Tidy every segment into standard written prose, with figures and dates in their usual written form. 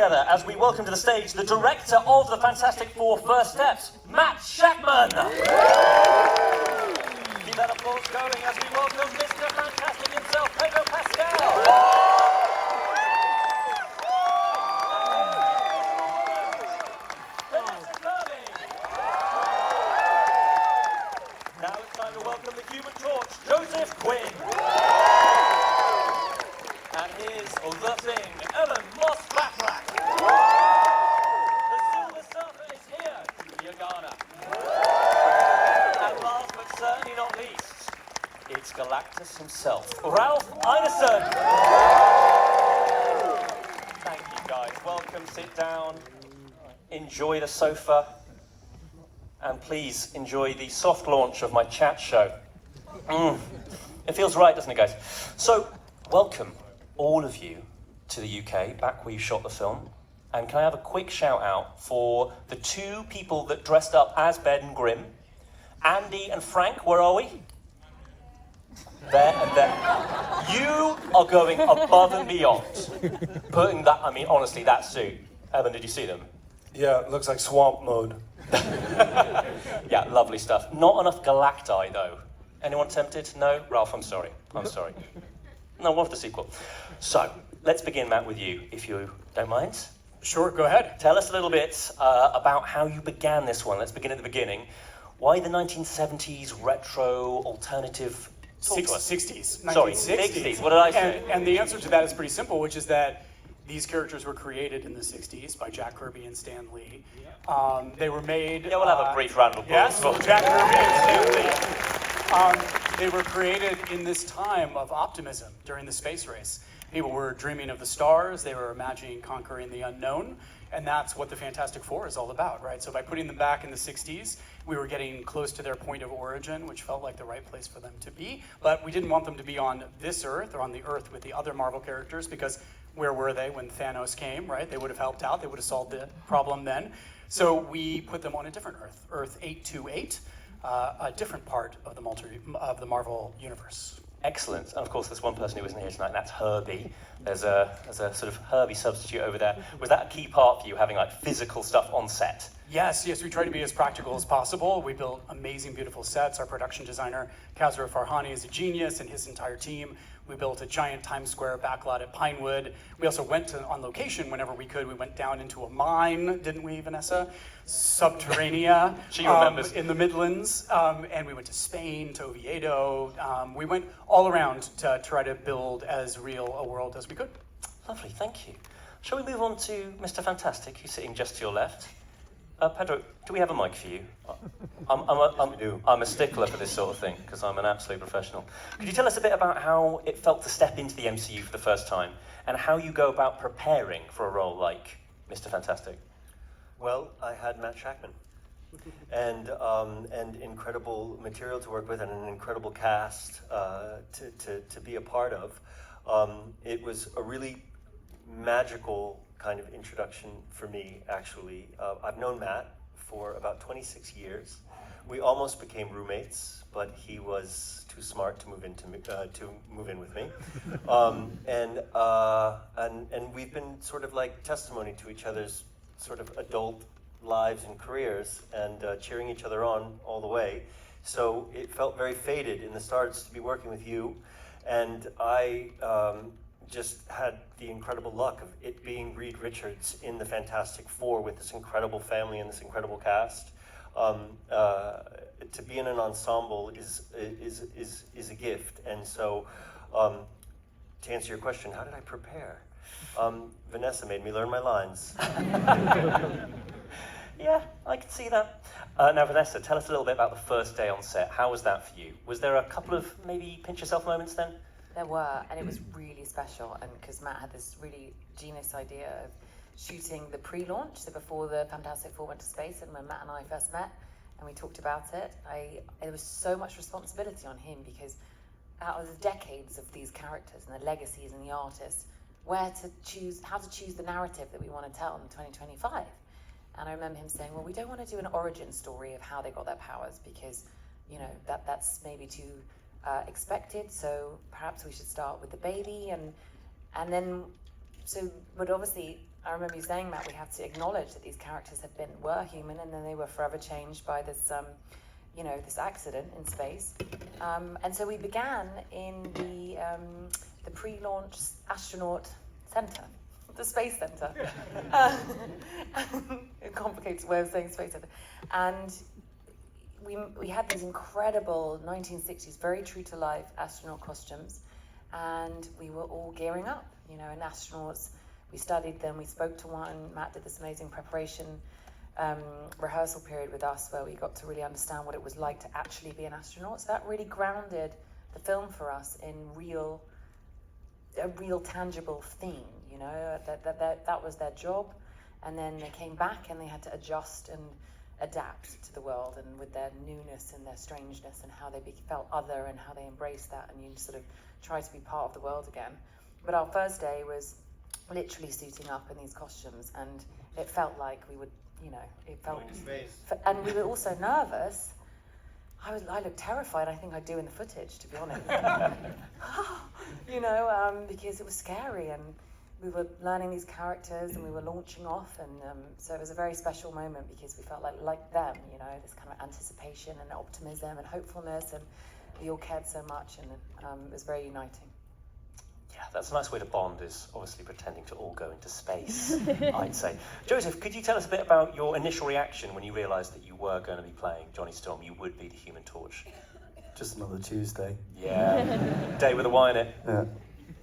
Together as we welcome to the stage the director of the Fantastic Four First Steps, Matt Shakman. Keep that applause going as we welcome Mr. Fantastic himself, Pedro Pascal. Vanessa Kirby. Now it's time to welcome the Human Torch, Joseph Quinn. And here's the Thing, Ellen Moss Backrack. The Silver Surfer is here, Yagana. And last but certainly not least, it's Galactus himself, Ralph Ineson. Thank you guys. Welcome, sit down, enjoy the sofa, and please enjoy the soft launch of my chat show. It feels right, doesn't it, guys? So, welcome, all of you, to the UK, back where you shot the film. And can I have a quick shout out for the two people that dressed up as Ben Grimm? Andy and Frank, where are we? There and there. You are going above and beyond. Putting that, I mean, honestly, that suit. Evan, did you see them? Yeah, it looks like swamp mode. Yeah, lovely stuff. Not enough galacti, though. Anyone tempted? No? Ralph, I'm sorry. I'm sorry. No, we'll have the sequel. So, let's begin, Matt, with you, if you don't mind. Sure, go ahead. Tell us a little bit about how you began this one. Let's begin at the beginning. Why the 1970s retro alternative? 60s. Sorry, 1960s. 60s. What did I say? And the answer to that is pretty simple, which is that these characters were created in the 60s by Jack Kirby and Stan Lee. They were made... Yeah, we'll have a brief round of applause. Yes, Jack Kirby and Stan Lee. They were created in this time of optimism during the space race. People were dreaming of the stars, they were imagining conquering the unknown, and that's what the Fantastic Four is all about, right? So by putting them back in the 60s, we were getting close to their point of origin, which felt like the right place for them to be. But we didn't want them to be on this Earth or on the Earth with the other Marvel characters, because where were they when Thanos came, right? They would have helped out, they would have solved the problem then. So we put them on a different Earth, Earth 828, a different part of the Marvel universe. Excellent. And of course, there's one person who isn't here tonight, and that's Herbie. There's a sort of Herbie substitute over there. Was that a key part for you, having like physical stuff on set? Yes, we try to be as practical as possible. We built amazing, beautiful sets. Our production designer, Kazra Farhani, is a genius, and his entire team. We built a giant Times Square backlot at Pinewood. We also went on location whenever we could. We went down into a mine, didn't we, Vanessa? Subterranea. She remembers. In the Midlands. And we went to Spain, to Oviedo. We went all around to try to build as real a world as we could. Lovely, thank you. Shall we move on to Mr. Fantastic, who's sitting just to your left? Pedro, do we have a mic for you? I'm a stickler for this sort of thing, because I'm an absolute professional. Could you tell us a bit about how it felt to step into the MCU for the first time, and how you go about preparing for a role like Mr. Fantastic? Well, I had Matt Shakman, and incredible material to work with, and an incredible cast to be a part of. It was a really magical kind of introduction for me, actually. I've known Matt for about 26 years. We almost became roommates, but he was too smart to move in with me. And we've been sort of like testimony to each other's sort of adult lives and careers, and cheering each other on all the way. So it felt very fated in the stars to be working with you, and I just had the incredible luck of it being Reed Richards in the Fantastic Four with this incredible family and this incredible cast. To be in an ensemble is a gift, and so to answer your question, how did I prepare? Vanessa made me learn my lines. Yeah, I can see that. Now, Vanessa, tell us a little bit about the first day on set. How was that for you? Was there a couple of maybe pinch yourself moments then? There were, and it was really special, and because Matt had this really genius idea of shooting the pre-launch, so before the Fantastic Four went to space, and when Matt and I first met, and we talked about it, there was so much responsibility on him, because out of the decades of these characters and the legacies and the artists, how to choose the narrative that we want to tell in 2025. And I remember him saying, well, we don't want to do an origin story of how they got their powers, because, you know, that's maybe too expected, so perhaps we should start with the baby, and then, so, but obviously I remember you saying, Matt, we have to acknowledge that these characters have were human, and then they were forever changed by this, this accident in space. And so we began in the pre-launch astronaut center, the space center. A complicated way of saying space center. And we had these incredible 1960s, very true to life astronaut costumes, and we were all gearing up, and astronauts. We studied them, we spoke to one. Matt did this amazing preparation rehearsal period with us where we got to really understand what it was like to actually be an astronaut. So that really grounded the film for us in a real tangible thing, that was their job. And then they came back and they had to adjust and adapt to the world, and with their newness and their strangeness and how they felt other and how they embraced that, and you sort of try to be part of the world again. But our first day was literally suiting up in these costumes, and it felt like we would, it felt, and we were also nervous. I looked terrified. I think I do in the footage, to be honest. Because it was scary, and we were learning these characters, and we were launching off, and so it was a very special moment because we felt like them, this kind of anticipation and optimism and hopefulness, and we all cared so much, and it was very uniting. Yeah, that's a nice way to bond, is obviously pretending to all go into space, I'd say. Joseph, could you tell us a bit about your initial reaction when you realised that you were going to be playing Johnny Storm? You would be the Human Torch. Just another Tuesday. Yeah, day with a Y in it. Yeah,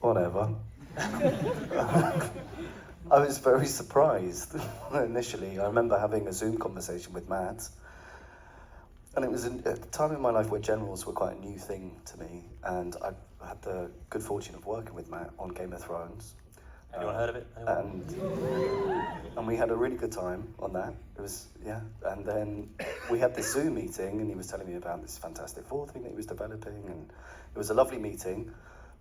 whatever. I was very surprised initially. I remember having a Zoom conversation with Matt, and it was at a time in my life where generals were quite a new thing to me, and I had the good fortune of working with Matt on Game of Thrones. Anyone heard of it? And we had a really good time on that. It was, and then we had this Zoom meeting, and he was telling me about this Fantastic Four thing that he was developing, and it was a lovely meeting.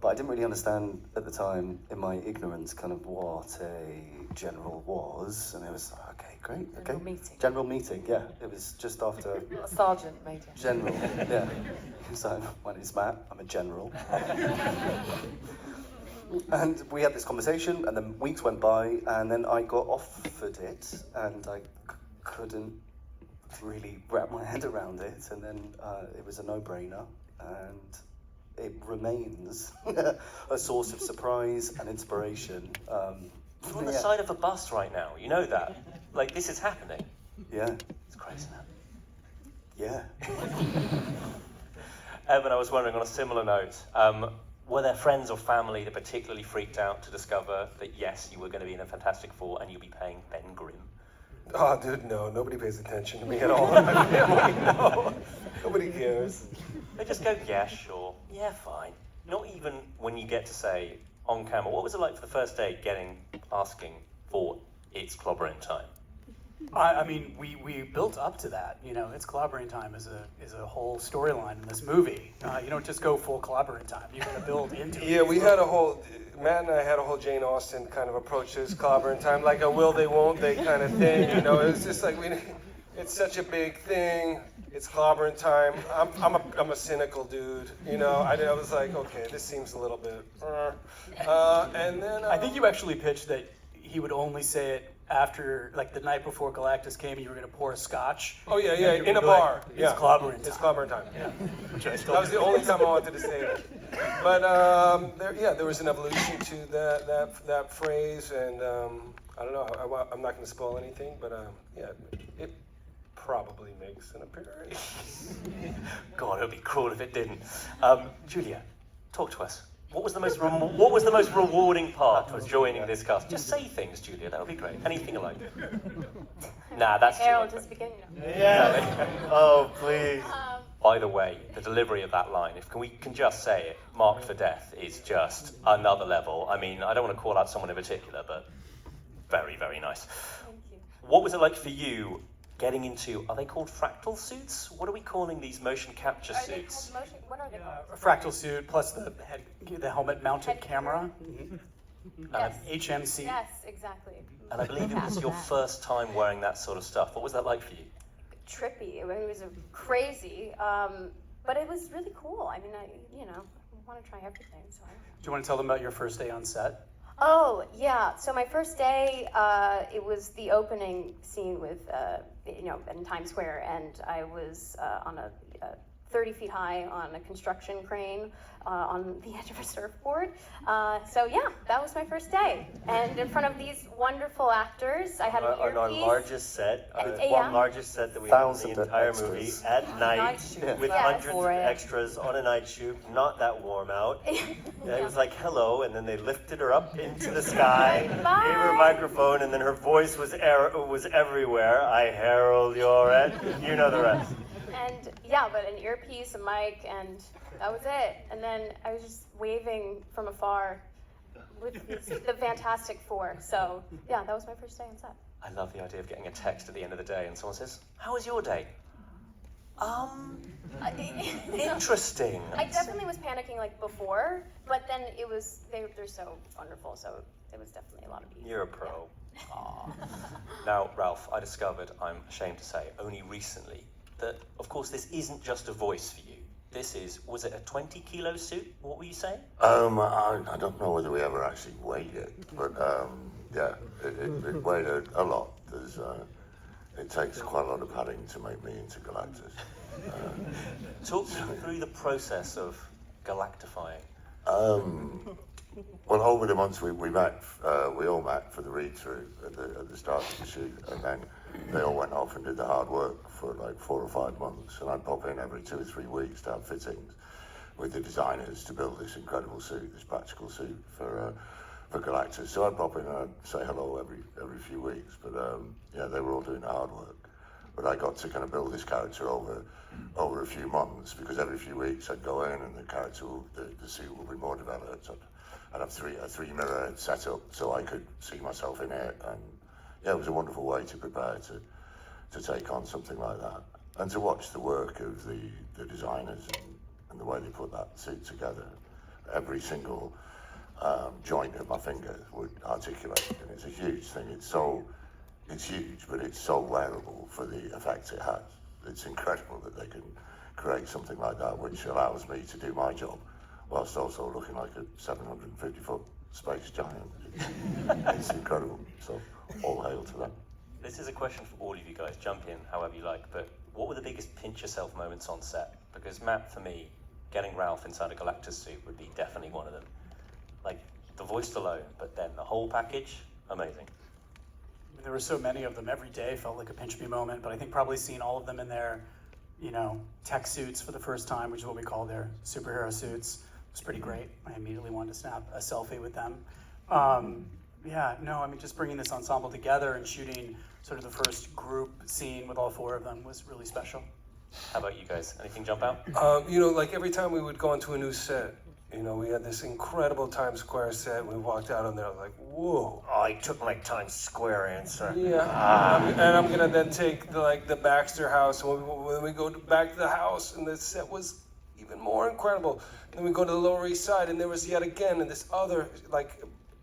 But I didn't really understand at the time, in my ignorance, kind of what a general was. And it was, okay, great, okay. General meeting. General meeting, yeah. It was just after... Sergeant, Major. General, yeah. So, my name's Matt, I'm a general. And we had this conversation, and then weeks went by, and then I got offered it, and I couldn't really wrap my head around it. And then it was a no-brainer, and it remains a source of surprise and inspiration. You're on the side of a bus right now, you know that? Like, this is happening. Yeah. It's crazy, man. Yeah. Evan, I was wondering, on a similar note, were there friends or family that particularly freaked out to discover that, yes, you were going to be in a Fantastic Four and you'll be playing Ben Grimm? Oh, dude, no. Nobody pays attention to me at all. My family, no. Nobody cares. They just go, yeah, sure, yeah, fine. Not even when you get to say, on camera, what was it like for the first day asking for it's clobbering time? I mean, we built up to that. It's collaborating time is a whole storyline in this movie. You don't just go full collaborating time. You're going to build into it. Yeah, we had Matt and I had a whole Jane Austen kind of approach to this clobbering time, like a will they, won't they kind of thing. It was just like, it's such a big thing. It's clobbering time. I'm a cynical dude. I was like, okay, this seems a little bit. And then I think you actually pitched that he would only say it after, like, the night before Galactus came, and you were going to pour a scotch. Oh yeah, in a bar. It's clobbering time. It's clobbering time. Yeah. Which I still That was the only time I wanted to say it. But there was an evolution to that phrase, and I don't know. I'm not going to spoil anything, but it probably makes an appearance. God, it would be cruel if it didn't. Julia, talk to us. What was the most rewarding part of joining this cast? Just say things, Julia. That would be great. Anything you like. Nah, that's too Carol, much. just begin. Yeah. Oh, please. By the way, the delivery of that line, if we can just say it, marked for death, is just another level. I mean, I don't want to call out someone in particular, but very, very nice. Thank you. What was it like for you getting into, are they called fractal suits? What are we calling these motion capture Are they suits? called motion? What are they called? A fractal suit plus the helmet-mounted Head camera. Yes. HMC. Yes, exactly. And I believe it was your first time wearing that sort of stuff. What was that like for you? Trippy. I mean, it was crazy, but it was really cool. I mean, I want to try everything. So I don't know. Do you want to tell them about your first day on set? Oh, yeah. So my first day, it was the opening scene with, in Times Square, and I was on a 30 feet high on a construction crane on the edge of a surfboard. So yeah, that was my first day. And in front of these wonderful actors, I had an On our earpiece. largest set, Yeah. largest set that we have in Thousands the of entire extras. movie, at night, shoot. with Yeah. hundreds of For it. extras on a night shoot, not that warm out. And it was like, hello, and then they lifted her up into the sky, Bye. gave her a microphone, and then her voice was everywhere. I herald your end. You know the rest. And yeah, but an earpiece, a mic, and that was it. And then I was just waving from afar with the Fantastic Four. So yeah, that was my first day on set. I love the idea of getting a text at the end of the day and someone says, "How was your day?" Interesting. I definitely was panicking like before, but then it was they're so wonderful. So it was definitely a lot of ease. You're a pro. Now, Ralph, I discovered, I'm ashamed to say, only recently, that, of course, this isn't just a voice for you. This is, was it a 20-kilo suit? What were you saying? I don't know whether we ever actually weighed it, but yeah, it weighed a lot. It takes quite a lot of padding to make me into Galactus. Talk me through the process of galactifying. Well, over the months we met, we all met for the read-through at the start of the shoot, and then they all went off and did the hard work for like 4 or 5 months, and I'd pop in every 2 or 3 weeks to have fittings with the designers to build this incredible suit, this practical suit for Galactus. So I'd pop in and I'd say hello every few weeks, but yeah, they were all doing the hard work. But I got to kind of build this character over a few months, because every few weeks I'd go in and the suit will be more developed. I'd have a 3-mirror set up so I could see myself in it, and yeah, it was a wonderful way to prepare to take on something like that, and to watch the work of the designers and the way they put that suit together. Every single joint of my finger would articulate, and it's a huge thing. It's huge, but it's so wearable for the effect it has. It's incredible that they can create something like that, which allows me to do my job whilst also looking like a 750-foot space giant. It's incredible. So all hail to that. This is a question for all of you guys. Jump in however you like, but what were the biggest pinch yourself moments on set? Because Matt, for me, getting Ralph inside a Galactus suit would be definitely one of them. Like, the voice alone, but then the whole package, amazing. There were so many of them. Every day felt like a pinch me moment, but I think probably seeing all of them in their, tech suits for the first time, which is what we call their superhero suits, was pretty great. I immediately wanted to snap a selfie with them. Just bringing this ensemble together and shooting sort of the first group scene with all 4 of them was really special. How about you guys? Anything jump out? Like every time we would go into a new set, we had this incredible Times Square set, and we walked out on there, I was like, whoa. Oh, I took my Times Square answer. Yeah, and I'm gonna then take the Baxter house, and when we go back to the house, and the set was even more incredible. Then we go to the Lower East Side, and there was yet again this other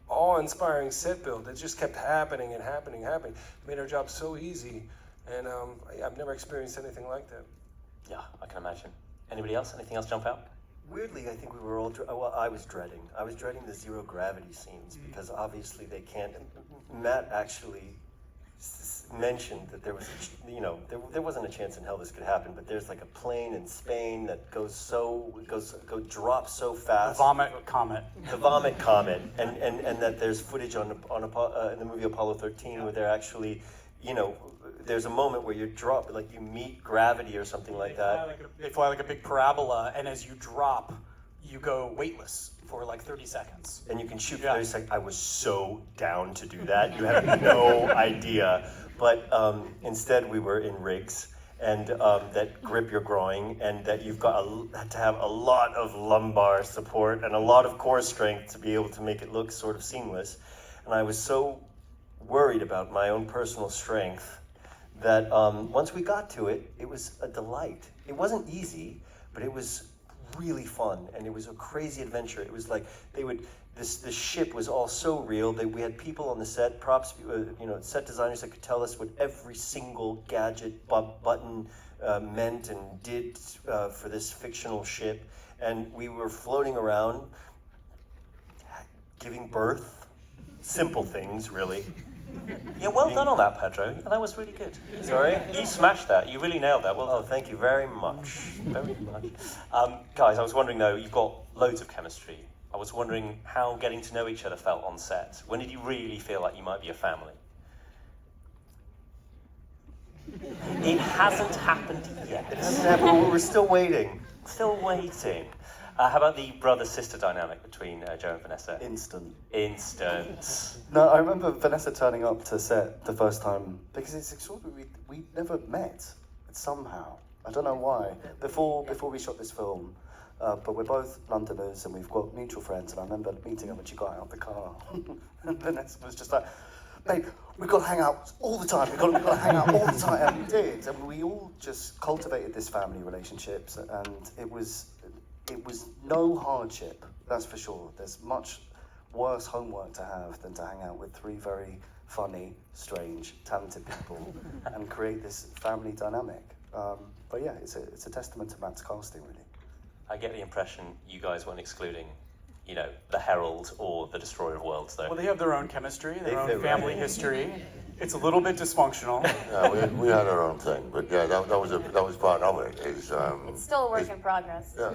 awe-inspiring set build that just kept happening and happening. It made our job so easy, and I've never experienced anything like that. Yeah, I can imagine. Anybody else? Anything else jump out? Weirdly, I think we were all, I was dreading the zero gravity scenes, because obviously they can't. Matt actually mentioned that there was, there wasn't a chance in hell this could happen, but there's like a plane in Spain that drops so fast. The vomit comet. The vomit comet, and that there's footage in the movie Apollo 13 where they're actually, there's a moment where you meet gravity or something like that. They fly like a big parabola, and as you drop, you go weightless for like 30 seconds. And you can shoot for 30 seconds. I was so down to do that. You have no idea. But instead, we were in rigs and that grip your groin, and that you've got to have a lot of lumbar support and a lot of core strength to be able to make it look sort of seamless. And I was so worried about my own personal strength that once we got to it, it was a delight. It wasn't easy, but it was really fun, and it was a crazy adventure. It was like the ship was all so real. We had people on the set, props, set designers that could tell us what every single gadget, button meant and did for this fictional ship. And we were floating around, giving birth simple things, really. Yeah, well done on that, Pedro. Yeah, that was really good. Sorry? You smashed that. You really nailed that. Well Oh, done. thank you very much. Very much. Guys, I was wondering though, you've got loads of chemistry. I was wondering how getting to know each other felt on set. When did you really feel like you might be a family? It hasn't happened yet. It doesn't happen. We're still waiting. Still waiting. How about the brother-sister dynamic between Joe and Vanessa? Instant. Instant. No, I remember Vanessa turning up to set the first time because it's extraordinary. We never met somehow. I don't know why. Before we shot this film, but we're both Londoners and we've got mutual friends. And I remember meeting her when she got out of the car, and Vanessa was just like, "Babe, we've got to hang out all the time. We've got to hang out all the time." And we did, and we all just cultivated this family relationships, and it was no hardship, that's for sure. There's much worse homework to have than to hang out with three very funny, strange, talented people and create this family dynamic. But yeah, it's a testament to Matt's casting, really. I get the impression you guys weren't excluding, you know, the Herald or the Destroyer of Worlds, though. Well, they have their own chemistry, They their fit own right family in. history. It's a little bit dysfunctional. Yeah, we had our own thing, but yeah, that was part of it. It's still a work in progress. Yeah.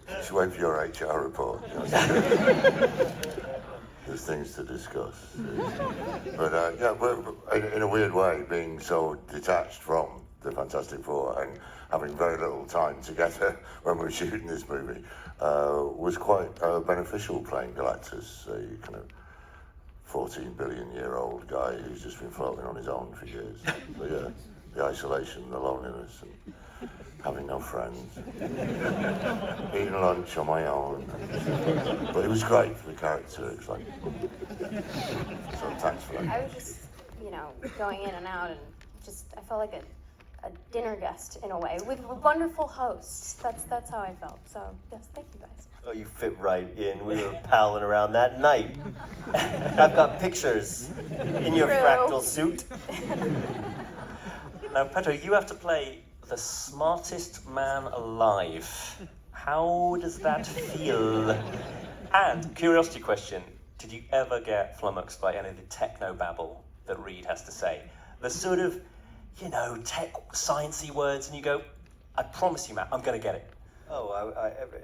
Just wait for your HR report. There's things to discuss. But yeah, in a weird way, being so detached from the Fantastic Four and having very little time together when we were shooting this movie was quite beneficial playing Galactus, a kind of 14-billion-year-old guy who's just been floating on his own for years. So yeah, the isolation, the loneliness, and having no friends, eating lunch on my own. But it was great for the character. It was like, so thanks for that. I was just, going in and out, and I felt like a dinner guest in a way with wonderful hosts. That's how I felt. So yes, thank you guys. Oh, you fit right in. We were palling around that night. I've got pictures in your True. fractal suit. Now, Pedro, you have to play the smartest man alive. How does that feel? And, curiosity question, did you ever get flummoxed by any of the techno babble that Reed has to say? The sort of, tech sciencey words, and you go, I promise you, Matt, I'm going to get it. Oh,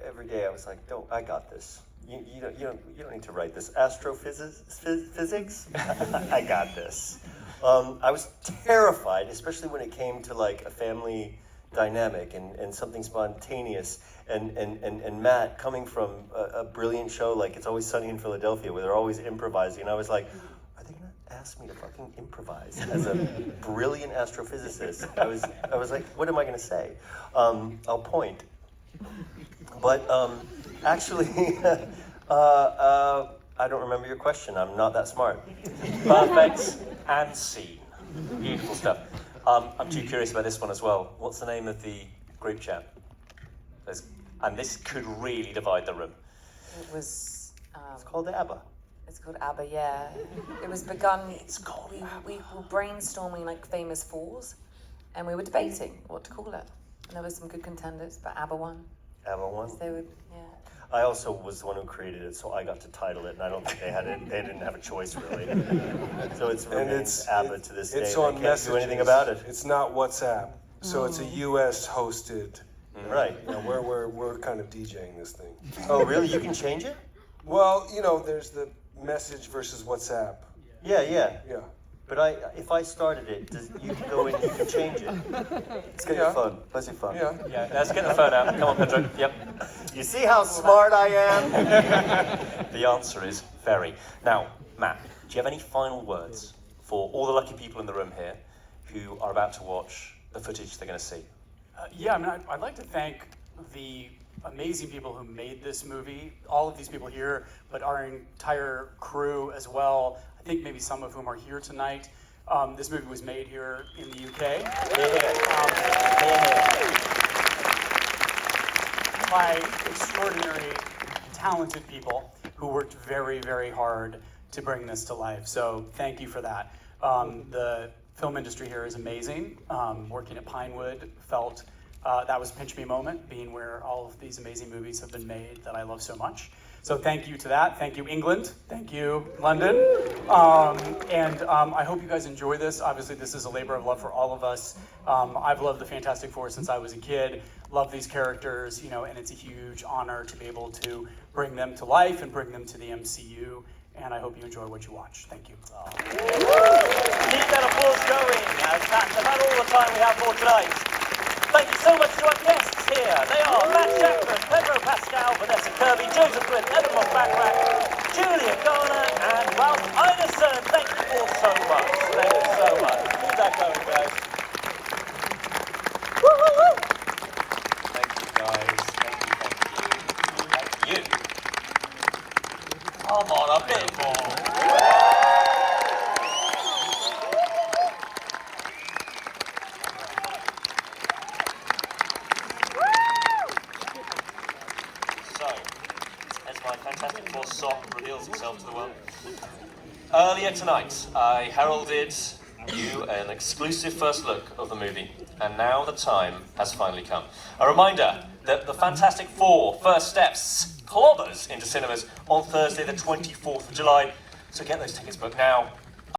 every day I was like, I got this. You don't need to write this. Astrophysics? I got this. I was terrified, especially when it came to like a family dynamic and something spontaneous. And Matt, coming from a brilliant show like It's Always Sunny in Philadelphia, where they're always improvising, and I was like, are they gonna ask me to fucking improvise as a brilliant astrophysicist? I was like, what am I gonna say? I'll point. But actually, I don't remember your question. I'm not that smart. Perfect and scene. Beautiful stuff. I'm too curious about this one as well. What's the name of the group chat? And this could really divide the room. It was. It's called ABBA. It's called ABBA, yeah. It was begun. It's called We were brainstorming like famous fours, and we were debating what to call it. And there were some good contenders, but ABBA won. ABBA one. They would, yeah. I also was the one who created it, so I got to title it, and I don't think they had it. They didn't have a choice really. So it's ABBA to this day. It's They on can't messages. do anything about it. It's not WhatsApp, so it's a U.S. hosted. Right. We're kind of DJing this thing. Oh, really? You can change it? Well, there's the message versus WhatsApp. Yeah. Yeah. But if I started it, you can go in, you can change it. Let's get your phone. Where's your phone? Yeah. Yeah, let's get the phone out. Come on, Pedro. Yep. You see how smart I am? The answer is very. Now, Matt, do you have any final words for all the lucky people in the room here who are about to watch the footage they're going to see? I'd like to thank the amazing people who made this movie, all of these people here, but our entire crew as well. I think maybe some of whom are here tonight. This movie was made here in the UK. By extraordinary, talented people who worked very, very hard to bring this to life. So thank you for that. The film industry here is amazing. Working at Pinewood felt that was a pinch me moment, being where all of these amazing movies have been made that I love so much. So thank you to that. Thank you, England. Thank you, London. I hope you guys enjoy this. Obviously, this is a labor of love for all of us. I've loved the Fantastic Four since I was a kid. Love these characters, and it's a huge honor to be able to bring them to life and bring them to the MCU. And I hope you enjoy what you watch. Thank you. Keep that applause going, as that's about all the time we have for tonight. Thank you so much to our guests here. They are Matt Jackman, Pedro Pascal, Vanessa Kirby, Joseph Quinn, Evan Moss-Backrack, Julia Garner, and Ralph Ineson. Thank you all so much. Thank you so much. Keep that going, guys. Woo, woo, woo. Thank you, guys. Thank you. Come on, a bit more. Fantastic Four song reveals itself to the world. Earlier tonight, I heralded you an exclusive first look of the movie, and now the time has finally come. A reminder that the Fantastic Four First Steps clobbers into cinemas on Thursday the 24th of July, so get those tickets booked now.